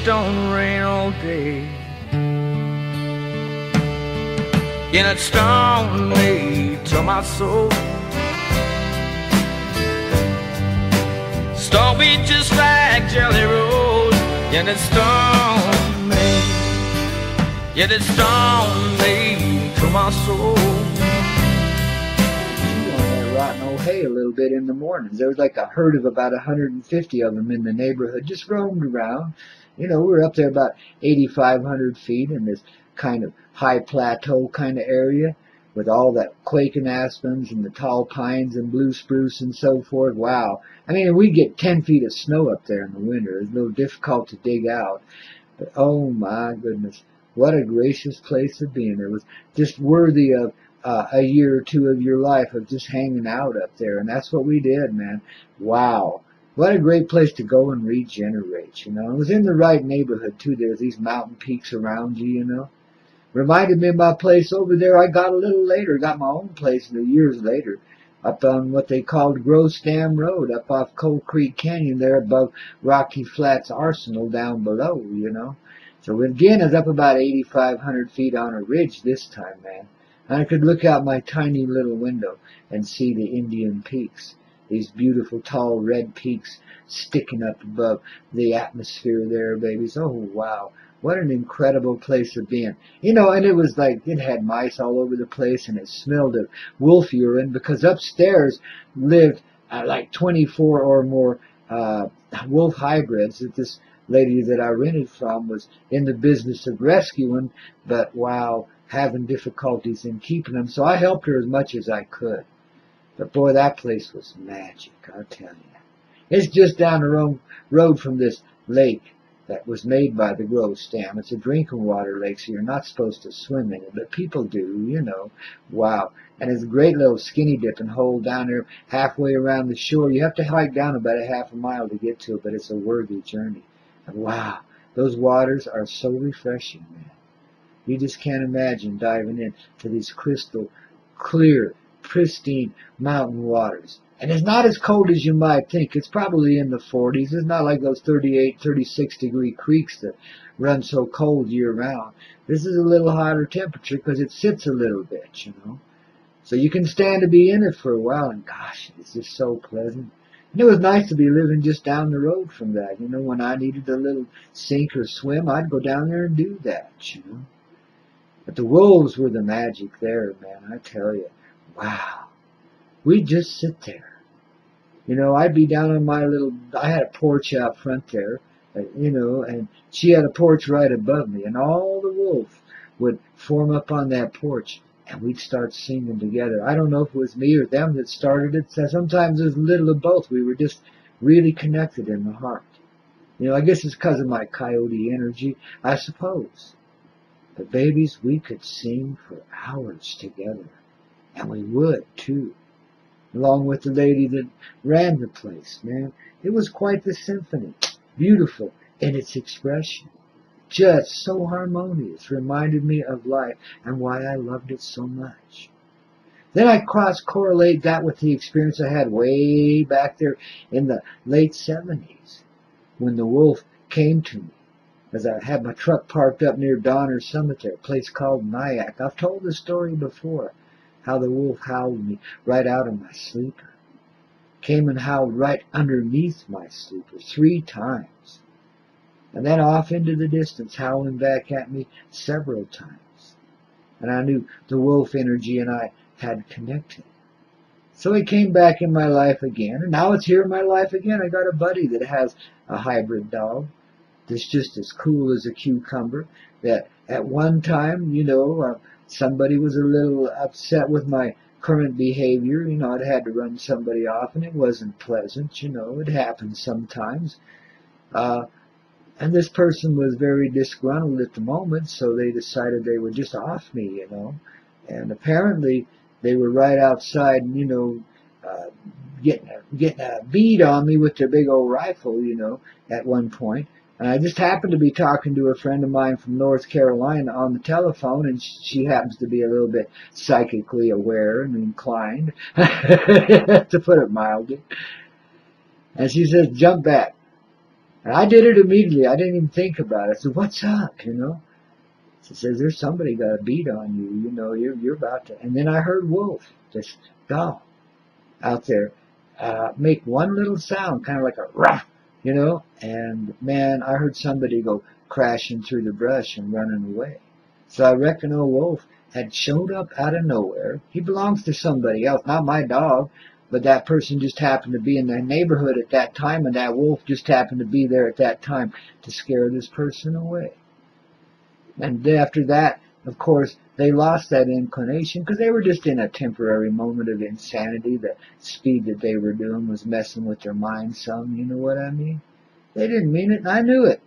it don't rain all day. And it stung me to my soul. Stung me just like Jelly Roll. And it stung me. Yet it stung me to my soul. Rotten old hay a little bit in the mornings. There was like a herd of about 150 of them in the neighborhood, just roamed around. You know, we were up there about 8,500 feet in this kind of high plateau kind of area with all that quaking aspens and the tall pines and blue spruce and so forth. Wow. I mean, we get 10 feet of snow up there in the winter. It's a little difficult to dig out. But oh my goodness, what a gracious place to be in. It was just worthy of a year or two of your life of just hanging out up there. And that's what we did, man. Wow. What a great place to go and regenerate, you know. It was in the right neighborhood, too. There's these mountain peaks around you, you know. Reminded me of my place over there I got a little later. Got my own place years later up on what they called Crestone Road, up off Coal Creek Canyon there above Rocky Flats Arsenal down below, you know. So again, it's up about 8,500 feet on a ridge this time, man. And I could look out my tiny little window and see the Indian peaks. These beautiful tall red peaks sticking up above the atmosphere there, babies. Oh, wow. What an incredible place to be in. You know, and it was like, it had mice all over the place, and it smelled of wolf urine, because upstairs lived like 24 or more wolf hybrids that this lady that I rented from was in the business of rescuing, but wow, having difficulties in keeping them. So I helped her as much as I could. But boy, that place was magic, I'll tell you. It's just down the road from this lake that was made by the Crestone. It's a drinking water lake, so you're not supposed to swim in it, but people do, you know. Wow. And it's a great little skinny dipping hole down there halfway around the shore. You have to hike down about a half a mile to get to it, but it's a worthy journey. And wow, those waters are so refreshing, man. You just can't imagine diving into these crystal clear, pristine mountain waters. And it's not as cold as you might think. It's probably in the 40s. It's not like those 38, 36 degree creeks that run so cold year round. This is a little hotter temperature because it sits a little bit, you know. So you can stand to be in it for a while, and gosh, it's just so pleasant. And it was nice to be living just down the road from that. You know, when I needed a little sink or swim, I'd go down there and do that, you know. But the wolves were the magic there, man, I tell you. Wow. We'd just sit there. You know, I'd be down on my little, I had a porch out front there, you know, and she had a porch right above me, and all the wolves would form up on that porch, and we'd start singing together. I don't know if it was me or them that started it. Sometimes it was a little of both. We were just really connected in the heart. You know, I guess it's because of my coyote energy, I suppose. But babies, we could sing for hours together, and we would, too. Along with the lady that ran the place, man. It was quite the symphony. Beautiful in its expression. Just so harmonious. Reminded me of life and why I loved it so much. Then I cross-correlate that with the experience I had way back there in the late 70s when the wolf came to me as I had my truck parked up near Donner Cemetery, a place called Nyack. I've told the story before. How the wolf howled me right out of my sleeper. Came and howled right underneath my sleeper 3 times. And then off into the distance, howling back at me several times. And I knew the wolf energy and I had connected. So it came back in my life again, and now it's here in my life again. I got a buddy that has a hybrid dog that's just as cool as a cucumber, that at one time, you know, somebody was a little upset with my current behavior. You know, I'd had to run somebody off, and it wasn't pleasant. You know, it happens sometimes. And this person was very disgruntled at the moment, so they decided they would just off me, you know. And apparently they were right outside, you know, getting a bead on me with their big old rifle, you know, at one point. And I just happened to be talking to a friend of mine from North Carolina on the telephone, and she happens to be a little bit psychically aware and inclined, to put it mildly. And she says, "Jump back." And I did it immediately. I didn't even think about it. I said, what's up, you know? She says, there's somebody got a beat on you. You know, you're about to. And then I heard Wolf, this dog, out there, make one little sound, kind of like a rah, you know? And man, I heard somebody go crashing through the brush and running away. So I reckon old Wolf had showed up out of nowhere. He belongs to somebody else, not my dog, but that person just happened to be in the neighborhood at that time, and that wolf just happened to be there at that time to scare this person away. And after that, of course, they lost that inclination because they were just in a temporary moment of insanity. The speed that they were doing was messing with their mind some, you know what I mean? They didn't mean it, and I knew it.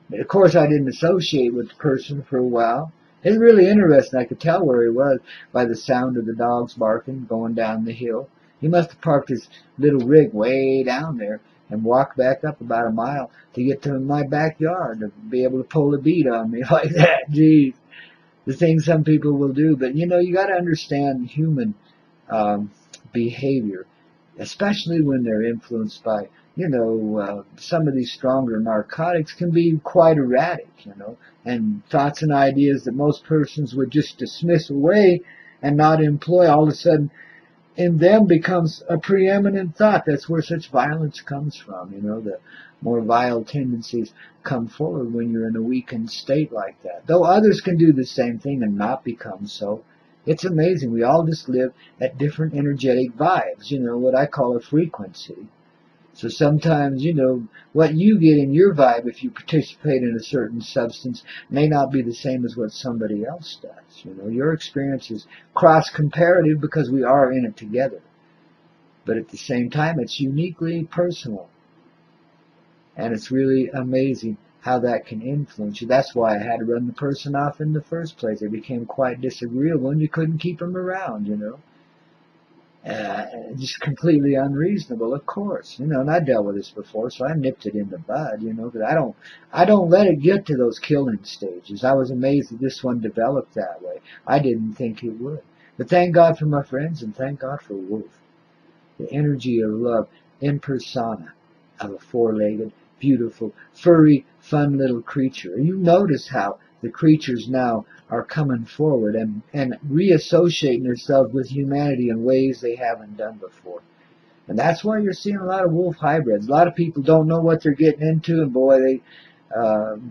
But of course, I didn't associate with the person for a while. It was really interesting. I could tell where he was by the sound of the dogs barking going down the hill. He must have parked his little rig way down there and walked back up about a mile to get to my backyard to be able to pull a bead on me like that. Geez, the things some people will do. But you know, you got to understand human um, behavior, especially when they're influenced by, you know, some of these stronger narcotics can be quite erratic, you know, and thoughts and ideas that most persons would just dismiss away and not employ, all of a sudden in them becomes a preeminent thought. That's where such violence comes from, you know, the more vile tendencies come forward when you're in a weakened state like that. Though others can do the same thing and not become so. It's amazing. We all just live at different energetic vibes, you know, what I call a frequency. So sometimes, you know, what you get in your vibe if you participate in a certain substance may not be the same as what somebody else does. You know, your experience is cross-comparative because we are in it together. But at the same time, it's uniquely personal. And it's really amazing how that can influence you. That's why I had to run the person off in the first place. They became quite disagreeable and you couldn't keep them around, you know. Just completely unreasonable, of course, you know. And I dealt with this before, so I nipped it in the bud, you know. Because I don't let it get to those killing stages. I was amazed that this one developed that way. I didn't think it would, but thank God for my friends, and thank God for Wolf, the energy of love in persona, of a four-legged, beautiful, furry, fun little creature. And you notice how the creatures now are coming forward and reassociating themselves with humanity in ways they haven't done before. And that's why you're seeing a lot of wolf hybrids. A lot of people don't know what they're getting into, and boy, they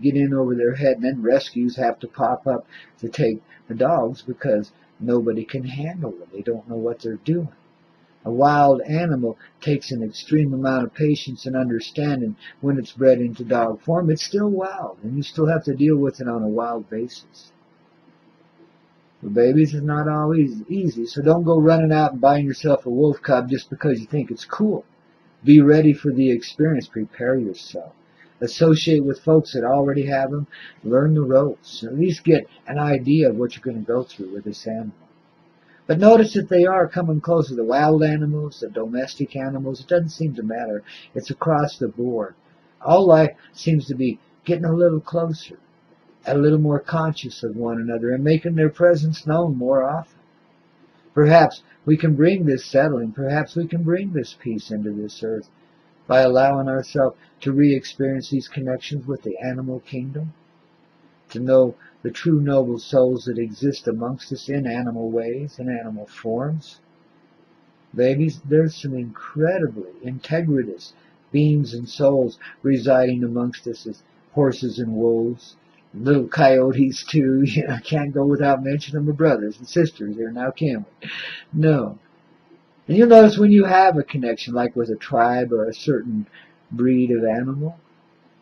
get in over their head, and then rescues have to pop up to take the dogs because nobody can handle them. They don't know what they're doing. A wild animal takes an extreme amount of patience and understanding when it's bred into dog form. It's still wild, and you still have to deal with it on a wild basis. But babies, is not always easy, so don't go running out and buying yourself a wolf cub just because you think it's cool. Be ready for the experience. Prepare yourself. Associate with folks that already have them. Learn the ropes. At least get an idea of what you're going to go through with this animal. But notice that they are coming closer. The wild animals, the domestic animals, it doesn't seem to matter. It's across the board. All life seems to be getting a little closer, a little more conscious of one another, and making their presence known more often. Perhaps we can bring this settling, perhaps we can bring this peace into this earth by allowing ourselves to re-experience these connections with the animal kingdom, to know the true noble souls that exist amongst us in animal ways, in animal forms. Babies, there's some incredibly integritous beings and souls residing amongst us as horses and wolves, little coyotes too. You know, I can't go without mentioning my brothers and sisters here now, can we? No. And you'll notice when you have a connection, like with a tribe or a certain breed of animal,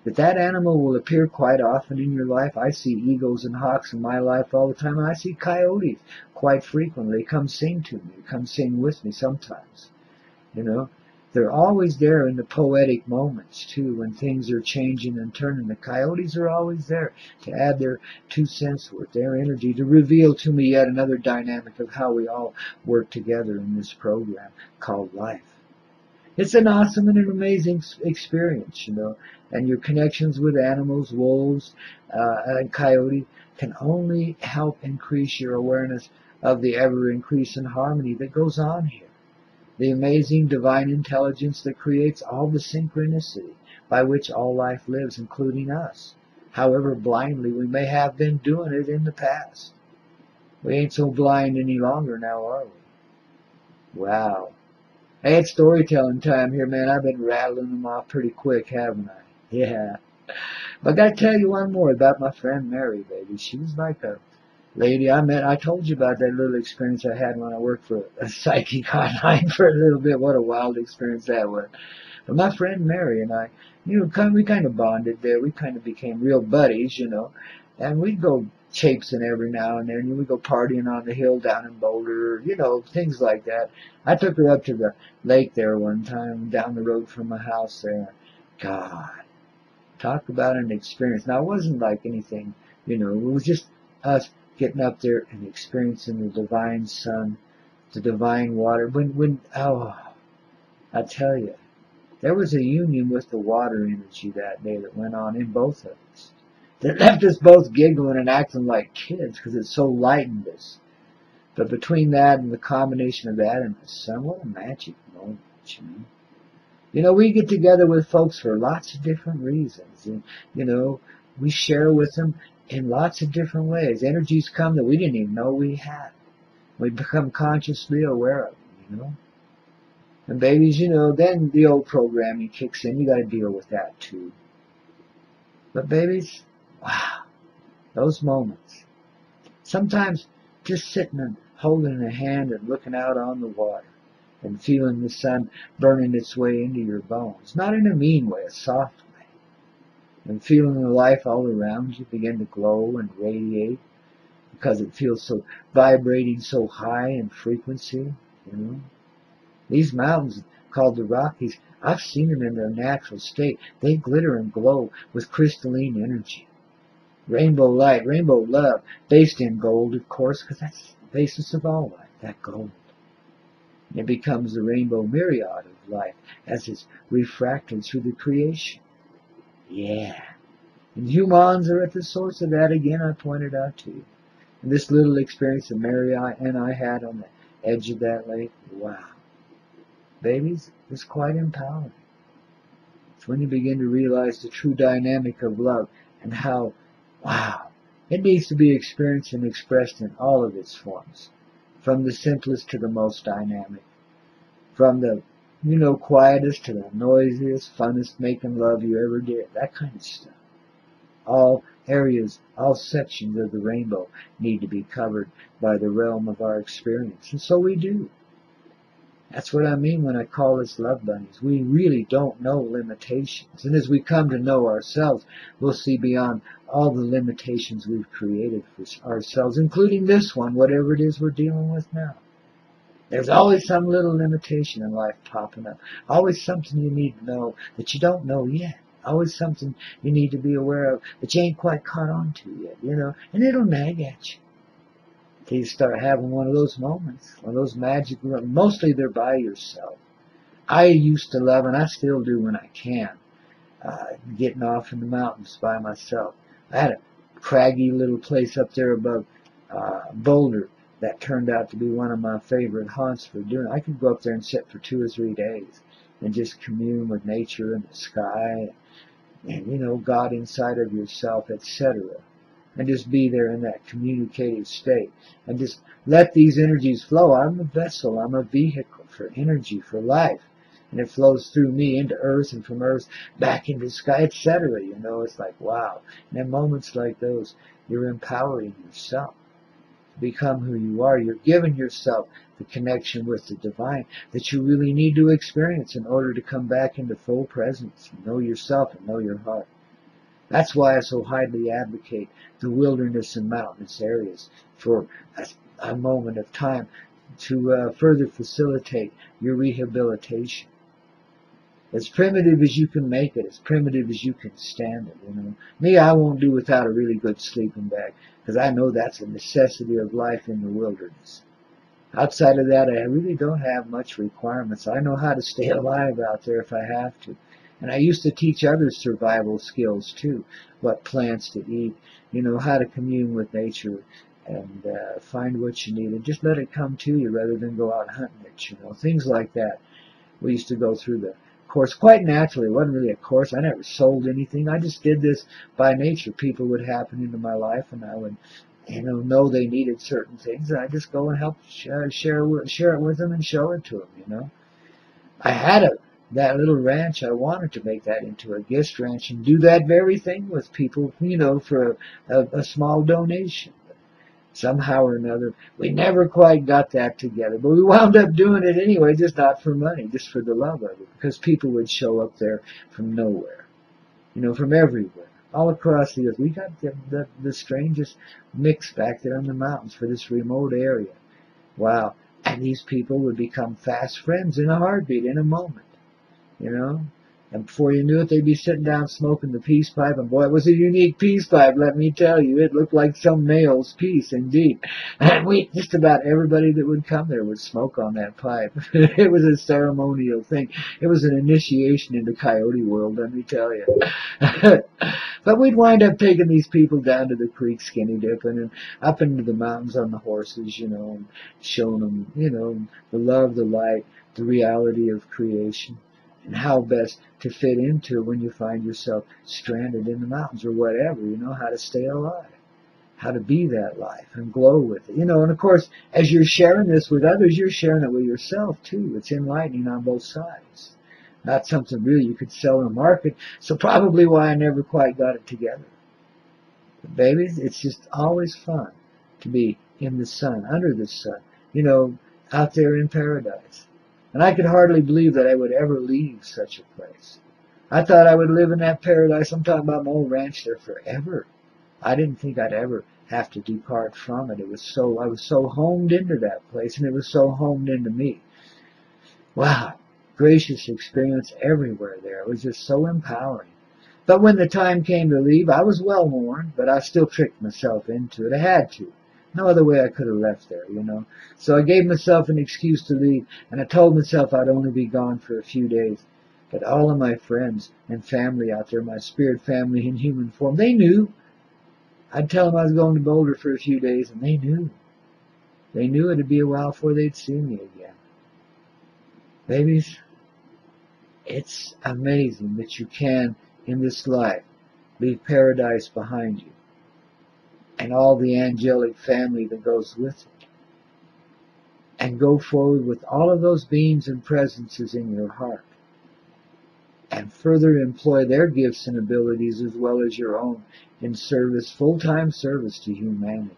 that animal will appear quite often in your life. I see eagles and hawks in my life all the time, and I see coyotes quite frequently. They come sing to me, come sing with me sometimes. You know, they're always there in the poetic moments too, when things are changing and turning. The coyotes are always there to add their 2 cents worth, their energy, to reveal to me yet another dynamic of how we all work together in this program called life. It's an awesome and an amazing experience, you know, and your connections with animals, wolves, and coyotes can only help increase your awareness of the ever-increasing harmony that goes on here. The amazing divine intelligence that creates all the synchronicity by which all life lives, including us, however blindly we may have been doing it in the past. We ain't so blind any longer now, are we? Wow. Hey, it's storytelling time here, man. I've been rattling them off pretty quick, haven't I? Yeah. But I gotta tell you one more about my friend Mary, baby. She was like a lady I met. I told you about that little experience I had when I worked for a psychic online for a little bit. What a wild experience that was. But my friend Mary and I, we kind of bonded there. We kind of became real buddies. And we'd go chapesing every now and then. We'd go partying on the hill down in Boulder, things like that. I took her up to the lake there one time, down the road from my house there. God, talk about an experience. Now, it wasn't like anything, it was just us getting up there and experiencing the divine sun, the divine water. Oh, I tell you, there was a union with the water energy that day that went on in both of us. That left us both giggling and acting like kids because it so lightened us. But between that and the combination of that and the sun, what a magic moment. We get together with folks for lots of different reasons. And, we share with them in lots of different ways. Energies come that we didn't even know we had. We become consciously aware of them. And babies, then the old programming kicks in. You got to deal with that too. But babies, wow, those moments. Sometimes just sitting and holding a hand and looking out on the water and feeling the sun burning its way into your bones. Not in a mean way, a soft way. And feeling the life all around you begin to glow and radiate because it feels so vibrating so high in frequency. These mountains called the Rockies, I've seen them in their natural state. They glitter and glow with crystalline energy. Rainbow light, rainbow love, based in gold, of course, because that's the basis of all life, that gold. And it becomes the rainbow myriad of life as it's refracted through the creation. Yeah. And humans are at the source of that again, I pointed out to you. And this little experience that Mary and I had on the edge of that lake, wow. Babies, it's quite empowering. It's when you begin to realize the true dynamic of love and how, wow, it needs to be experienced and expressed in all of its forms, from the simplest to the most dynamic, from the, quietest to the noisiest, funnest making love you ever did, that kind of stuff. All areas, all sections of the rainbow need to be covered by the realm of our experience, and so we do. That's what I mean when I call us love bunnies. We really don't know limitations. And as we come to know ourselves, we'll see beyond all the limitations we've created for ourselves, including this one, whatever it is we're dealing with now. There's always some little limitation in life popping up. Always something you need to know that you don't know yet. Always something you need to be aware of that you ain't quite caught on to yet, and it'll nag at you. Till you start having one of those moments, one of those magic moments. Mostly they're by yourself. I used to love, and I still do when I can, getting off in the mountains by myself. I had a craggy little place up there above Boulder that turned out to be one of my favorite haunts for doing it. I could go up there and sit for 2 or 3 days and just commune with nature and the sky and God inside of yourself, etc. And just be there in that communicative state. And just let these energies flow. I'm a vessel. I'm a vehicle for energy, for life. And it flows through me into earth and from earth back into sky, etc. It's like, wow. And in moments like those, you're empowering yourself to become who you are. You're giving yourself the connection with the divine that you really need to experience in order to come back into full presence and know yourself and know your heart. That's why I so highly advocate the wilderness and mountainous areas for a moment of time to further facilitate your rehabilitation. As primitive as you can make it, as primitive as you can stand it. Me, I won't do without a really good sleeping bag because I know that's a necessity of life in the wilderness. Outside of that, I really don't have much requirements. I know how to stay alive out there if I have to. And I used to teach others survival skills too, what plants to eat, how to commune with nature and find what you need and just let it come to you rather than go out hunting it, things like that. We used to go through course, quite naturally. It wasn't really a course. I never sold anything. I just did this by nature. People would happen into my life, and I would, know they needed certain things, and I just go and help share it with them and show it to them. I had that little ranch. I wanted to make that into a guest ranch and do that very thing with people, for a small donation. Somehow or another, we never quite got that together, but we wound up doing it anyway, just not for money, just for the love of it, because people would show up there from nowhere, from everywhere, all across the earth. We got the strangest mix back there in the mountains for this remote area. Wow. And these people would become fast friends in a heartbeat, in a moment, you know. And before you knew it, they'd be sitting down smoking the peace pipe. And boy, it was a unique peace pipe, let me tell you. It looked like some male's piece, indeed. And just about everybody that would come there would smoke on that pipe. It was a ceremonial thing. It was an initiation into coyote world, let me tell you. But we'd wind up taking these people down to the creek skinny dipping and up into the mountains on the horses, and showing them, the love, the light, the reality of creation, and how best to fit into when you find yourself stranded in the mountains or whatever, how to stay alive, how to be that life and glow with it, and of course, as you're sharing this with others, you're sharing it with yourself too. It's enlightening on both sides. Not something really you could sell in a market, so probably why I never quite got it together. But babies, it's just always fun to be in the sun, under the sun, out there in paradise. And I could hardly believe that I would ever leave such a place. I thought I would live in that paradise. I'm talking about my old ranch there forever. I didn't think I'd ever have to depart from it. I was so homed into that place, and it was so homed into me. Wow, gracious experience everywhere there. It was just so empowering. But when the time came to leave, I was well worn, but I still tricked myself into it. I had to. No other way I could have left there, So I gave myself an excuse to leave, and I told myself I'd only be gone for a few days. But all of my friends and family out there, my spirit family in human form, they knew. I'd tell them I was going to Boulder for a few days, and they knew. They knew it'd be a while before they'd see me again. Babies, it's amazing that you can, in this life, leave paradise behind you and all the angelic family that goes with it, and go forward with all of those beings and presences in your heart, and further employ their gifts and abilities as well as your own in service, full-time service to humanity,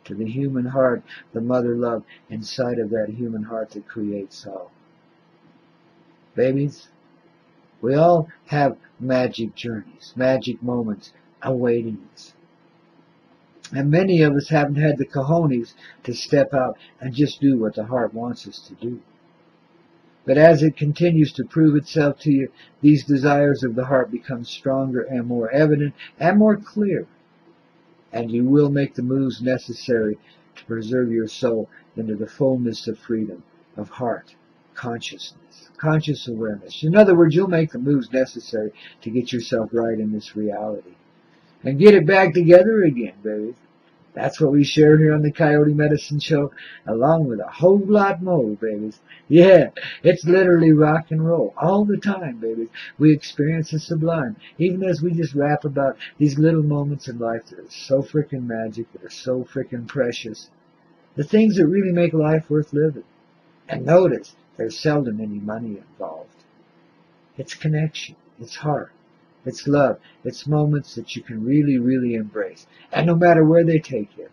to the human heart, the mother love inside of that human heart that creates all. Babies, we all have magic journeys, magic moments awaiting us. And many of us haven't had the cojones to step out and just do what the heart wants us to do. But as it continues to prove itself to you, these desires of the heart become stronger and more evident and more clear. And you will make the moves necessary to preserve your soul into the fullness of freedom, of heart, consciousness, conscious awareness. In other words, you'll make the moves necessary to get yourself right in this reality. And get it back together again, baby. That's what we share here on the Coyote Medicine Show, along with a whole lot more, babies. Yeah, it's literally rock and roll all the time, babies. We experience the sublime, even as we just rap about these little moments in life that are so freaking magic, that are so freaking precious. The things that really make life worth living. And notice, there's seldom any money involved. It's connection, it's heart. It's love. It's moments that you can really, really embrace. And no matter where they take you,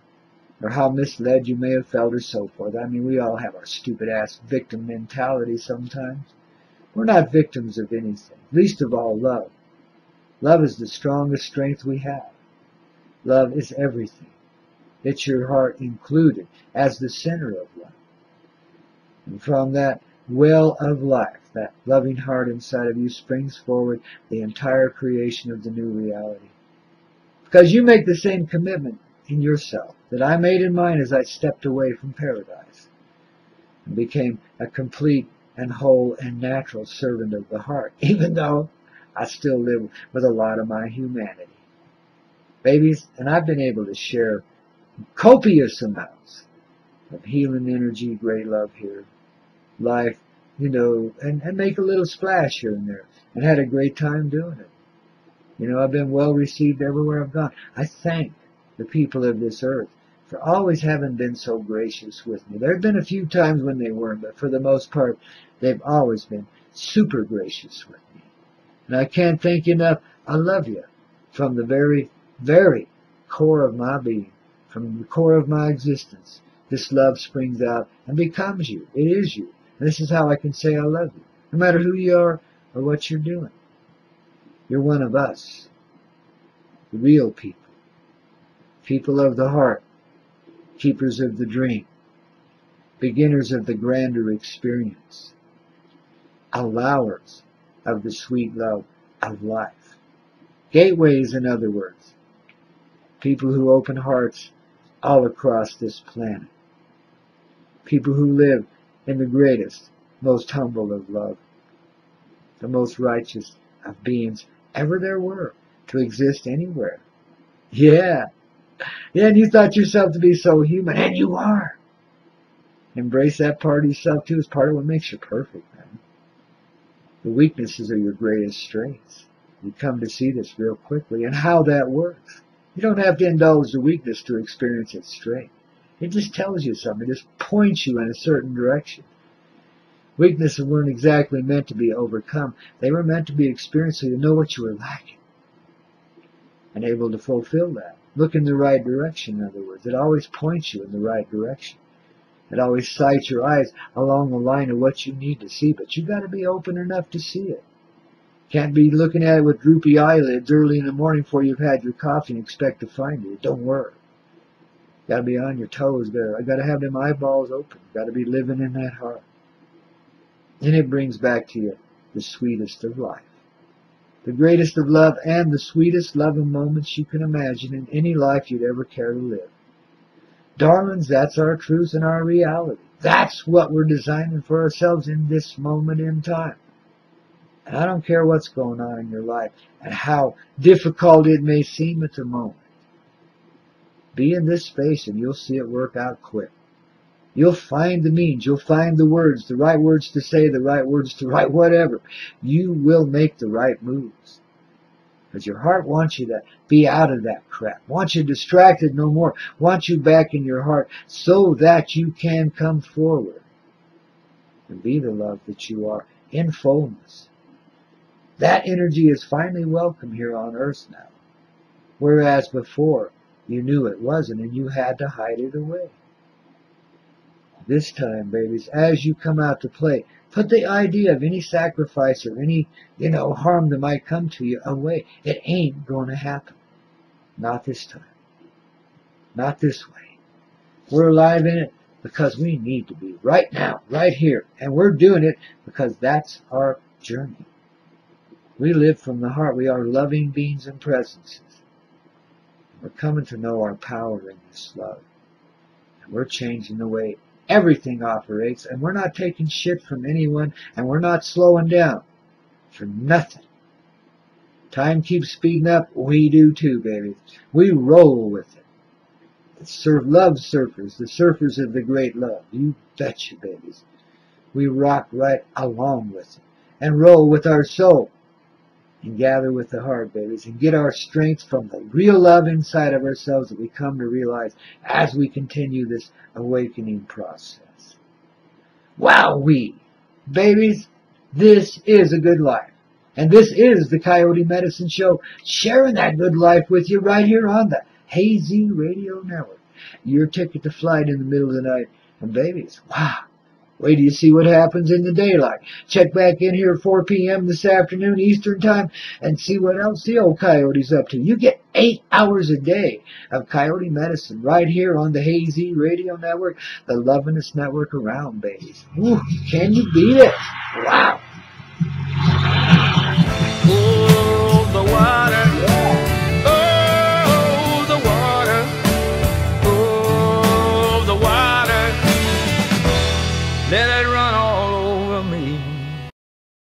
or how misled you may have felt or so forth. I mean, we all have our stupid-ass victim mentality sometimes. We're not victims of anything, least of all love. Love is the strongest strength we have. Love is everything. It's your heart included as the center of love. And from that well of life, that loving heart inside of you, springs forward the entire creation of the new reality. Because you make the same commitment in yourself that I made in mine as I stepped away from paradise and became a complete and whole and natural servant of the heart, even though I still live with a lot of my humanity. Babies, and I've been able to share copious amounts of healing energy, great love here, life, and make a little splash here and there, and had a great time doing it. I've been well received everywhere I've gone. I thank the people of this earth for always having been so gracious with me. There have been a few times when they weren't, but for the most part, they've always been super gracious with me. And I can't thank you enough. I love you from the very, very core of my being, from the core of my existence. This love springs out and becomes you. It is you. And this is how I can say I love you, no matter who you are or what you're doing. You're one of us, the real people, people of the heart, keepers of the dream, beginners of the grander experience, allowers of the sweet love of life, gateways, in other words, people who open hearts all across this planet, people who live in the greatest, most humble of love, the most righteous of beings ever there were to exist anywhere. Yeah, and you thought yourself to be so human, and you are. Embrace that part of yourself too. It's part of what makes you perfect, man. The weaknesses are your greatest strengths. You come to see this real quickly, and how that works. You don't have to indulge the weakness to experience its strength. It just tells you something. It just points you in a certain direction. Weaknesses weren't exactly meant to be overcome. They were meant to be experienced so you know what you were lacking and able to fulfill that. Look in the right direction, in other words. It always points you in the right direction. It always sights your eyes along the line of what you need to see, but you got to be open enough to see it. Can't be looking at it with droopy eyelids early in the morning before you've had your coffee and expect to find it. Don't worry. Got to be on your toes there. I got to have them eyeballs open. Got to be living in that heart. And it brings back to you the sweetest of life, the greatest of love, and the sweetest loving moments you can imagine in any life you'd ever care to live. Darlings, that's our truth and our reality. That's what we're designing for ourselves in this moment in time. And I don't care what's going on in your life and how difficult it may seem at the moment. Be in this space and you'll see it work out quick. You'll find the means. You'll find the words, the right words to say, the right words to write, whatever. You will make the right moves. Because your heart wants you to be out of that crap. Wants you distracted no more. Wants you back in your heart so that you can come forward and be the love that you are in fullness. That energy is finally welcome here on earth now. Whereas before, you knew it wasn't and you had to hide it away. This time, babies, as you come out to play, put the idea of any sacrifice or any, harm that might come to you away. It ain't going to happen. Not this time. Not this way. We're alive in it because we need to be right now, right here. And we're doing it because that's our journey. We live from the heart. We are loving beings and presences. We're coming to know our power in this love. And we're changing the way everything operates, and we're not taking shit from anyone, and we're not slowing down for nothing. Time keeps speeding up. We do too, baby. We roll with it. The love surfers, the surfers of the great love. You betcha, babies. We rock right along with it and roll with our soul and gather with the heart, babies, and get our strength from the real love inside of ourselves that we come to realize as we continue this awakening process. Wowee! Babies, this is a good life. And this is the Coyote Medicine Show, sharing that good life with you right here on the Hazy Radio Network. Your ticket to flight in the middle of the night. And babies, wow! Wait till you see what happens in the daylight. Check back in here at 4 p.m. this afternoon Eastern Time and see what else the old Coyote's up to. You get 8 hours a day of Coyote Medicine right here on the Hazy Radio Network, the lovin'est network around, babies. Ooh, can you beat it? Wow.